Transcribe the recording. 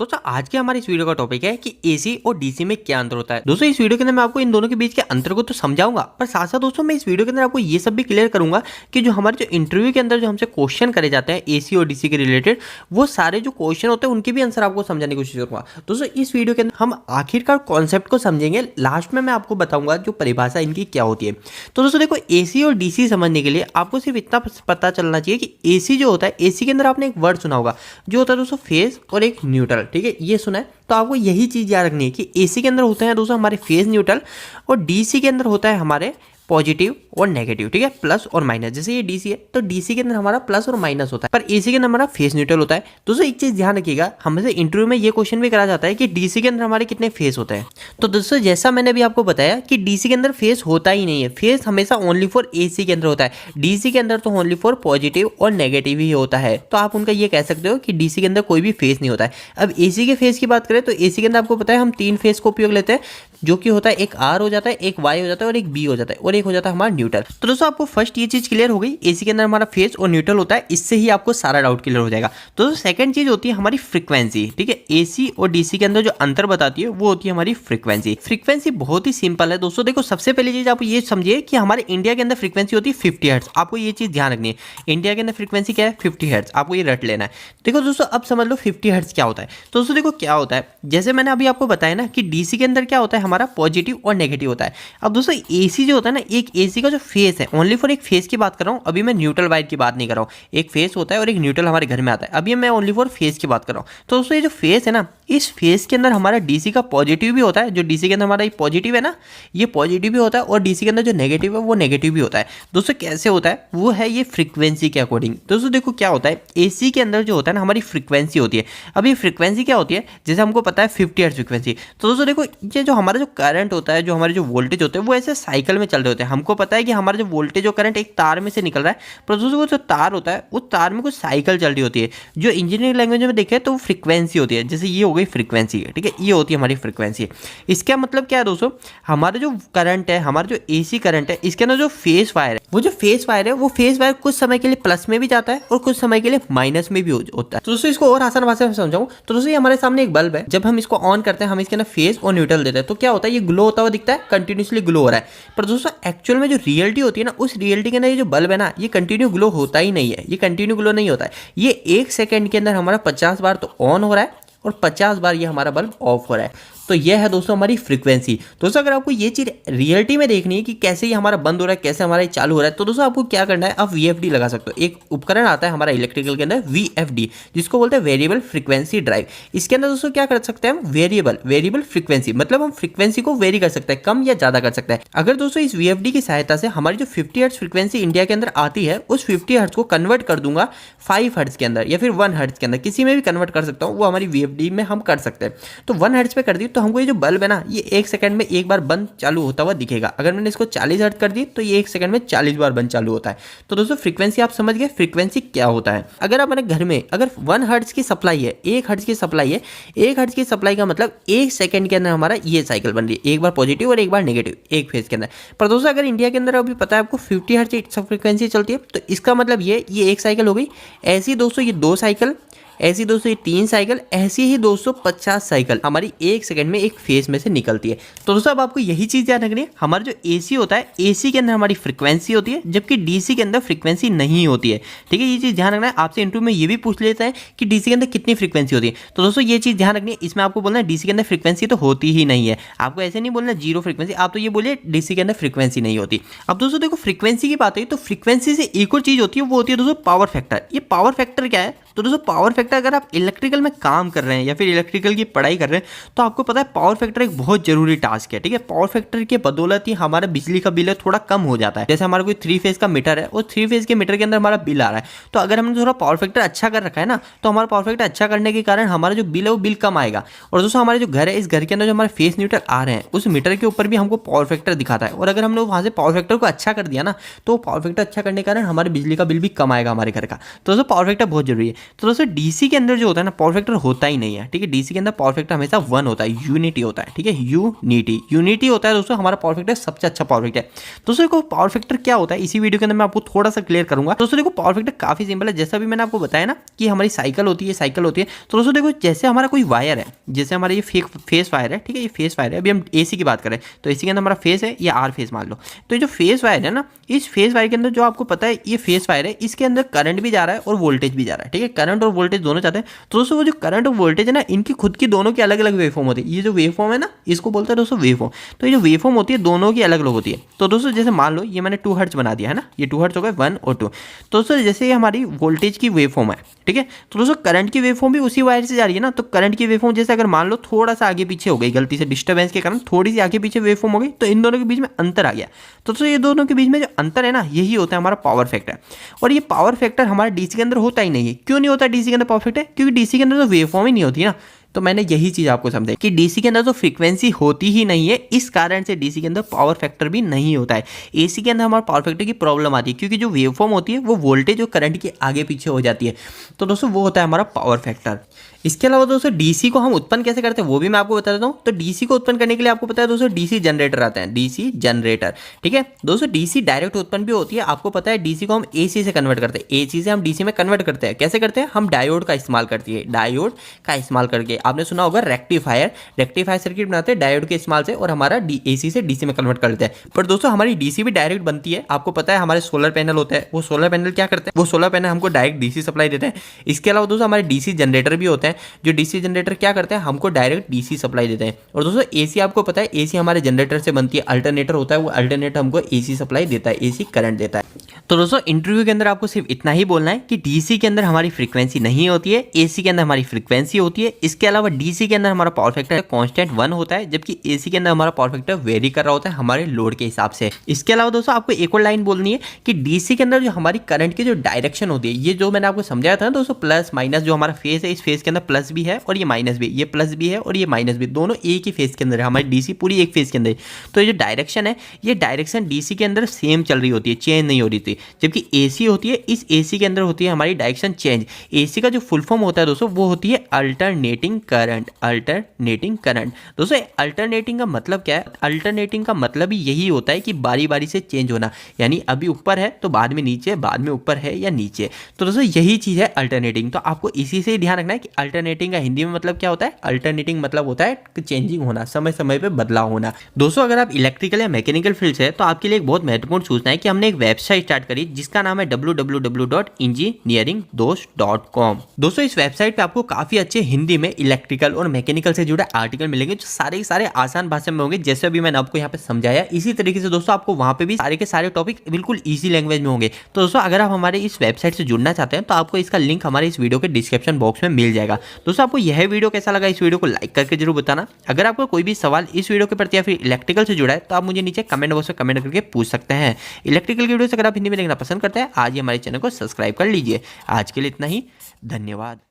दोस्तों आज के हमारे इस वीडियो का टॉपिक है कि एसी और डीसी में क्या अंतर होता है। दोस्तों इस वीडियो के अंदर मैं आपको इन दोनों के बीच के अंतर को तो समझाऊंगा, पर साथ साथ दोस्तों मैं इस वीडियो के अंदर आपको ये सब भी क्लियर करूंगा कि जो हमारे जो इंटरव्यू के अंदर जो हमसे क्वेश्चन करे जाते हैं एसी और डीसी के रिलेटेड, वो सारे जो क्वेश्चन होते हैं उनके भी आंसर आपको समझाने की कोशिश करूंगा। दोस्तों इस वीडियो के अंदर हम आखिरकार कॉन्सेप्ट को समझेंगे, लास्ट में मैं आपको बताऊंगा जो परिभाषा इनकी क्या होती है। तो दोस्तों देखो, एसी और डीसी समझने के लिए आपको सिर्फ इतना पता चलना चाहिए कि एसी जो होता है, एसी के अंदर आपने एक वर्ड सुना होगा जो होता है दोस्तों फेज और एक न्यूट्रल। ठीक है, ये सुना है तो आपको यही चीज याद रखनी है कि एसी के अंदर होते हैं दोस्तों हमारे फेज न्यूट्रल और डीसी के अंदर होता है हमारे पॉजिटिव और नेगेटिव। ठीक है, प्लस और माइनस। जैसे ये डीसी है तो डीसी के अंदर हमारा प्लस और माइनस होता है, पर एसी के अंदर हमारा फेज न्यूट्रल होता है। दोस्तों एक चीज ध्यान रखिएगा, हमसे इंटरव्यू में ये क्वेश्चन भी करा जाता है कि डीसी के अंदर हमारे कितने फेज होते हैं। तो दोस्तों जैसा मैंने अभी आपको बताया कि डीसी के अंदर फेज होता ही नहीं है, फेज हमेशा ओनली फॉर एसी के अंदर होता है। डीसी के अंदर तो ओनली फॉर पॉजिटिव और नेगेटिव ही होता है, तो आप उनका ये कह सकते हो कि डीसी के अंदर कोई भी फेज नहीं होता है। अब एसी के फेज की बात करें तो एसी के अंदर आपको पता है हम 3 फेज को उपयोग लेते हैं, जो कि होता है एक आर हो जाता है, एक वाई हो जाता है और एक बी हो जाता है, और एक हो जाता है हमारा न्यूट्रल। तो दोस्तों आपको फर्स्ट ये चीज क्लियर हो गई, एसी के अंदर हमारा फेज और न्यूट्रल होता है, इससे ही आपको सारा डाउट क्लियर हो जाएगा। तो दोस्तों सेकंड चीज होती है हमारी फ्रीक्वेंसी। ठीक है, एसी और डीसी के अंदर जो अंतर बताती है वो होती है हमारी फ्रीक्वेंसी। फ्रीक्वेंसी बहुत ही सिंपल है दोस्तों। देखो सबसे पहली चीज आप ये समझिए कि हमारे इंडिया के अंदर फ्रीक्वेंसी होती है 50 हर्ट्ज। आपको ये चीज ध्यान रखनी है, इंडिया के अंदर फ्रीक्वेंसी क्या है, 50 हर्ट्ज। आपको ये रट लेना है। देखो दोस्तों अब समझ लो 50 हर्ट्ज क्या होता है। तो दोस्तों देखो क्या होता है, जैसे मैंने अभी आपको बताया ना कि डीसी के अंदर क्या होता है हमारा पॉजिटिव और नेगेटिव होता है। अब दोस्तों एसी जो होता है ना, एक एसी का जो फेस है, ओनली फॉर एक फेस की बात कर रहा हूँ, अभी मैं न्यूट्रल वायर की बात नहीं कर रहा हूँ। एक फेस होता है और एक न्यूट्रल हमारे घर में आता है, अभी मैं ओनली फॉर फेस की बात कर रहा हूँ। तो दोस्तों ये जो फेस है ना, इस फेस के अंदर हमारा डीसी का पॉजिटिव भी होता है, जो डीसी के अंदर हमारा ये पॉजिटिव है ना, ये पॉजिटिव भी होता है, और डीसी के अंदर जो नेगेटिव है वो नेगेटिव भी होता है। दोस्तों कैसे होता है, वो है ये फ्रीक्वेंसी के अकॉर्डिंग। दोस्तों देखो क्या होता है, एसी के अंदर जो होता है ना हमारी फ्रीक्वेंसी होती है। अब ये फ्रीक्वेंसी क्या होती है, जैसे हमको पता है 50 हर्ट्ज फ्रीक्वेंसी। तो दोस्तों देखो ये जो हमारा जो करंट होता है, जो हमारे जो वोल्टेज होते हैं वो ऐसे साइकिल में चल रहे होते हैं। हमको पता है कि हमारा जो वोल्टेज और करंट एक तार में से निकल रहा है, पर दोस्तों वो जो तार होता है उस तार में कुछ साइकिल चल रही होती है, जो इंजीनियरिंग लैंग्वेज में देखें तो फ्रीक्वेंसी होती है। जैसे ये हो गई फ्रीक्वेंसी। ठीक है, ये होती है हमारी फ्रीक्वेंसी। इसका मतलब क्या है दोस्तों, हमारा जो करंट है, हमारा जो एसी करंट है, इसके अंदर जो फेस वायर है, वो जो फेस वायर है, वो फेस वायर कुछ समय के लिए प्लस में भी जाता है और कुछ समय के लिए माइनस में भी होता है। तो दोस्तों इसको और आसान भाषा में समझाऊं तो दोस्तों ये हमारे सामने एक बल्ब है, जब हम इसको ऑन करते हैं, हम इसके अंदर फेस और न्यूट्रल देते हैं, तो क्या होता है, ये ग्लो होता हुआ दिखता है, कंटिन्यूसली ग्लो हो रहा है। पर दोस्तों एक्चुअल में जो रियलिटी होती है ना, उस रियलिटी के अंदर ये जो बल्ब है ना, ये कंटिन्यू ग्लो होता ही नहीं है। ये कंटिन्यू ग्लो नहीं होता है, ये 1 सेकंड के अंदर हमारा 50 बार तो ऑन हो रहा है और 50 बार ये हमारा बल्ब ऑफ हो रहा है। तो यह है दोस्तों हमारी फ्रीक्वेंसी। दोस्तों अगर आपको ये चीज रियलिटी में देखनी है कि कैसे ये हमारा बंद हो रहा है, कैसे हमारा ये चालू हो रहा है, तो दोस्तों आपको क्या करना है, आप वीएफडी लगा सकते हो। एक उपकरण आता है हमारा इलेक्ट्रिकल के अंदर वीएफडी, जिसको बोलते हैं वेरिएबल फ्रीक्वेंसी ड्राइव। इसके अंदर दोस्तों क्या कर सकते हैं हम, वेरिएबल फ्रीक्वेंसी, मतलब हम फ्रीक्वेंसी को वेरी कर सकते हैं, कम या ज्यादा कर सकते हैं। अगर दोस्तों इस वीएफडी की सहायता से हमारी जो 50 हर्ट्ज फ्रीक्वेंसी इंडिया के अंदर आती है, उस 50 हर्ट्ज को कन्वर्ट कर दूंगा 5 हर्ट्ज के अंदर या फिर 1 हर्ट्ज के अंदर, किसी में भी कन्वर्ट कर सकता हूँ, वो हमारी वीएफडी में हम कर सकते हैं। तो 1 हर्ट्ज पे कर दी तो हमको ये जो बल्ब है ना, ये 1 सेकंड में एक बार बंद चालू होता हुआ दिखेगा। अगर मैंने इसको 40 हर्ट्ज कर दी तो ये 1 सेकंड में 40 बार बंद चालू होता है। तो दोस्तों फ्रीक्वेंसी आप समझ गए, फ्रीक्वेंसी क्या होता है। अगर आप अपने घर में अगर 1 हर्ट्ज की सप्लाई है, 1 हर्ट्ज की सप्लाई है, 1 हर्ट्ज की सप्लाई का मतलब 1 सेकंड के अंदर हमारा ये साइकिल बन रही है, एक बार पॉजिटिव और एक बार नेगेटिव, एक फेज के अंदर। पर दोस्तों अगर इंडिया के अंदर अभी पता है आपको 50 हर्ट्ज फ्रीक्वेंसी चलती है, तो इसका मतलब ये 1 साइकिल हो गई, ऐसी दोस्तों ये 2 साइकिल, ऐसी दोस्तों ये 3 साइकिल, ऐसी ही दोस्तों 50 साइकिल हमारी 1 सेकंड में एक फेज में से निकलती है। तो दोस्तों अब आपको यही चीज याद रखनी है, हमारा जो एसी होता है, एसी के अंदर हमारी फ्रीक्वेंसी होती है, जबकि डीसी के अंदर फ्रीक्वेंसी नहीं होती है। ठीक है, ये चीज ध्यान रखना है। आपसे इंटरव्यू में ये भी पूछ लेता है कि डीसी के अंदर कितनी फ्रीक्वेंसी होती है, तो दोस्तों ये चीज ध्यान रखनी है। इसमें आपको बोलना है डीसी के अंदर फ्रीक्वेंसी तो होती ही नहीं है, आपको ऐसे नहीं बोलना 0 फ्रीक्वेंसी, आप तो ये बोलिए डीसी के अंदर फ्रीक्वेंसी नहीं होती। अब दोस्तों देखो फ्रीक्वेंसी की बात है, तो फ्रीक्वेंसी से एक और चीज होती है, वो होती है दोस्तों पावर फैक्टर। ये पावर फैक्टर क्या है, तो दोस्तों पावर फैक्टर, अगर आप इलेक्ट्रिकल में काम कर रहे हैं या फिर इलेक्ट्रिकल की पढ़ाई कर रहे हैं, तो आपको पता है पावर फैक्टर एक बहुत जरूरी टास्क है। ठीक है, पावर फैक्टर के बदौलत ही हमारा बिजली का बिल है थोड़ा कम हो जाता है। जैसे हमारा कोई 3 फेज का मीटर है, और 3 फेज के मीटर के अंदर हमारा बिल आ रहा है, तो अगर हमने थोड़ा पावर फैक्टर अच्छा कर रखा है ना, तो हमारा पावर फैक्टर अच्छा करने के कारण हमारा जो बिल है वो बिल कम आएगा। और दोस्तों हमारे जो घर है, इस घर के अंदर जो हमारे फेस मीटर आ रहे हैं, उस मीटर के ऊपर भी हमको पावर फैक्टर दिखाता है, और अगर हमने वहां से पावर फैक्टर को अच्छा कर दिया ना, तो पावर फैक्टर अच्छा करने के कारण हमारे बिजली का बिल भी कम आएगा हमारे घर का। तो दोस्तों पावर फैक्टर बहुत जरूरी है। तो दोस्तों डीसी के अंदर जो होता है ना पावर फैक्टर होता ही नहीं है, ठीक है। डीसी के अंदर पावर फैक्टर हमेशा 1 होता है, यूनिटी होता है, ठीक है। यूनिटी होता है दोस्तों हमारा पावर फैक्टर सबसे अच्छा पावर फैक्टर है। दोस्तों देखो पावर फैक्टर क्या होता है इसी वीडियो के अंदर मैं आपको थोड़ा सा क्लियर करूंगा। दोस्तों देखो पावर फैक्टर काफी सिंपल है, जैसा भी मैंने आपको बताया ना कि हमारी साइकिल होती है तो दोस्तों देखो जैसे हमारा कोई वायर है, जैसे हमारा ये फेस वायर है, ठीक है, ये फेस वायर है। अभी हम एसी की बात करें तो एसी के अंदर हमारा फेस है, ये आर फेस मान लो। तो ये जो फेस वायर है ना, इस फेस वायर के अंदर जो आपको पता है ये फेस वायर है, इसके अंदर करंट भी जा रहा है और वोल्टेज भी जा रहा है, ठीक है। करंट और वोल्टेज दोनों जाते हैं। तो दोस्तों वो जो करंट और वोल्टेज है ना, इनकी खुद की दोनों की अलग अलग वेवफॉर्म होती है। ये जो वेवफॉर्म है ना, इसको बोलते हैं दोस्तों वेवफॉर्म। तो ये जो वेवफॉर्म होती है दोनों की अलग अलग होती है। तो दोस्तों जैसे मान लो ये मैंने 2 हर्ट्ज बना दिया है ना, ये 2 हर्ट्ज हो गए 1 और 2। तो दोस्तों जैसे ये हमारी वोल्टेज की वेवफॉर्म है, ठीक है। तो दोस्तों करंट की वेवफॉर्म भी उसी वायर से जा रही है ना, तो करंट की वेवफॉर्म जैसे अगर मान लो थोड़ा सा आगे पीछे हो गई, गलती से डिस्टर्बेंस के कारण थोड़ी सी आगे पीछे वेवफॉर्म हो गई, तो इन दोनों के बीच में अंतर आ गया। तो दोस्तों ये दोनों के बीच में जो अंतर है ना, यही होता है हमारा पावर फैक्टर। और ये पावर फैक्टर हमारे डीसी के अंदर होता ही नहीं है। क्यों नहीं होता डीसी के अंदर पावर फैक्टर? क्योंकि डीसी के अंदर तो वेवफॉर्म ही नहीं होती ना। तो मैंने यही चीज आपको समझाई कि डीसी के अंदर तो फ्रीक्वेंसी होती ही नहीं है, इस कारण से डीसी के अंदर पावर फैक्टर भी नहीं होता है। एसी के अंदर हमारा पावर फैक्टर की प्रॉब्लम आती है, क्योंकि जो वेवफॉर्म होती है वो वोल्टेज और करंट के आगे पीछे हो जाती है। तो दोस्तों वो होता है हमारा पावर फैक्टर। इसके अलावा दोस्तों डीसी को हम उत्पन्न कैसे करते हैं वो भी मैं आपको बता देता हूँ। तो डीसी को उत्पन्न करने के लिए आपको पता है दोस्तों डीसी जनरेटर आते हैं, डीसी जनरेटर, ठीक है। दोस्तों डीसी डायरेक्ट उत्पन्न भी होती है, आपको पता है डीसी को हम एसी से कन्वर्ट करते हैं, एसी से हम डीसी में कन्वर्ट करते हैं। कैसे करते हैं? हम डायोड का इस्तेमाल करती है, डायोड का इस्तेमाल करके। आपने सुना होगा रेक्टिफायर सर्किट बनाते हैं डायोड के इस्तेमाल से और हमारा एसी से डीसी में कन्वर्ट कर देते हैं। पर दोस्तों हमारी डीसी भी डायरेक्ट बनती है। आपको पता है हमारे सोलर पैनल होता है, वो सोलर पैनल क्या करते हैं? वो सोलर पैनल हमको डायरेक्ट डीसी सप्लाई देते हैं। इसके अलावा दोस्तों हमारे डीसी जनरेटर भी होते हैं, जो डीसी जनरेटर क्या करते हैं? हमको डायरेक्ट डीसी सप्लाई देते हैं। और दोस्तों एसी आपको पता है एसी हमारे जनरेटर से बनती है, अल्टरनेटर होता है, वो अल्टरनेटर हमको एसी सप्लाई देता है, एसी करंट देता है। तो दोस्तों इंटरव्यू के अंदर आपको सिर्फ इतना ही बोलना है कि डीसी के अंदर हमारी फ्रीक्वेंसी नहीं होती है, एसी के अंदर हमारी फ्रीक्वेंसी होती है। इसके अलावा डीसी के अंदर हमारा पावर फैक्टर कांस्टेंट 1 होता है, जबकि एसी के अंदर हमारा पावर फैक्टर वेरी कर रहा होता है हमारे लोड के हिसाब से। इसके अलावा दोस्तों आपको एक और लाइन बोलनी है कि डीसी के अंदर जो हमारी करंट की जो डायरेक्शन होती है, ये जो मैंने आपको समझाया था ना दोस्तों, प्लस माइनस, जो हमारा फेस है इस फेस के अंदर प्लस भी है और ये माइनस भी, ये प्लस भी है और ये माइनस भी, दोनों एक ही फेस के अंदर है, हमारी डीसी पूरी एक फेस के अंदर है। तो ये जो डायरेक्शन है, ये डायरेक्शन डीसी के अंदर सेम चल रही होती है, चेंज नहीं हो रही थी। जबकि एसी होती है, इस एसी के अंदर होती है हमारी डायरेक्शन चेंज। एसी का जो फुल फॉर्म होता है दोस्तों वो होती है अल्टरनेटिंग करंट, अल्टरनेटिंग करंट। दोस्तों अल्टरनेटिंग का मतलब क्या है? अल्टरनेटिंग का मतलब ही यही होता है कि बारी बारी से चेंज होना, यानी अभी ऊपर है तो बाद में नीचे, बाद में ऊपर है या नीचे। तो दोस्तों यही चीज है अल्टरनेटिंग। तो आपको इसी से ही ध्यान रखना है कि अल्टरनेटिंग का हिंदी में मतलब क्या होता है? अल्टरनेटिंग मतलब होता है चेंजिंग होना, समय समय पे बदलाव होना। दोस्तों अगर आप इलेक्ट्रिकल या मैकेनिकल फील्ड से है तो आपके लिए एक बहुत महत्वपूर्ण सूचना है कि हमने एक वेबसाइट स्टार्ट करी जिसका नाम है www.engineeringdos.com। दोस्तों इस वेबसाइट पे आपको काफी अच्छे हिंदी में इलेक्ट्रिकल और मैकेनिकल से जुड़े आर्टिकल मिलेंगे, जो सारे आसान भाषा में होंगे, जैसे अभी मैंने आपको यहाँ पे समझाया। इसी तरीके से दोस्तों आपको वहां पे भी सारे के सारे टॉपिक बिल्कुल इजी लैंग्वेज में होंगे। तो दोस्तों अगर आप हमारे इस वेबसाइट से जुड़ना चाहते हैं तो आपको इसका लिंक हमारे इस वीडियो के डिस्क्रिप्शन बॉक्स में मिल जाएगा। दोस्तों आपको यह वीडियो कैसा लगा, इस वीडियो को लाइक करके जरूर बताना। अगर आपको कोई भी सवाल इस वीडियो के प्रति या फिर इलेक्ट्रिकल से जुड़ा है तो आप मुझे नीचे कमेंट बॉक्स में कमेंट करके पूछ सकते हैं। इलेक्ट्रिकल की वीडियो अगर आप हिंदी में देखना पसंद करते हैं, आज ही हमारे चैनल को सब्सक्राइब कर लीजिए। आज के लिए इतना ही, धन्यवाद।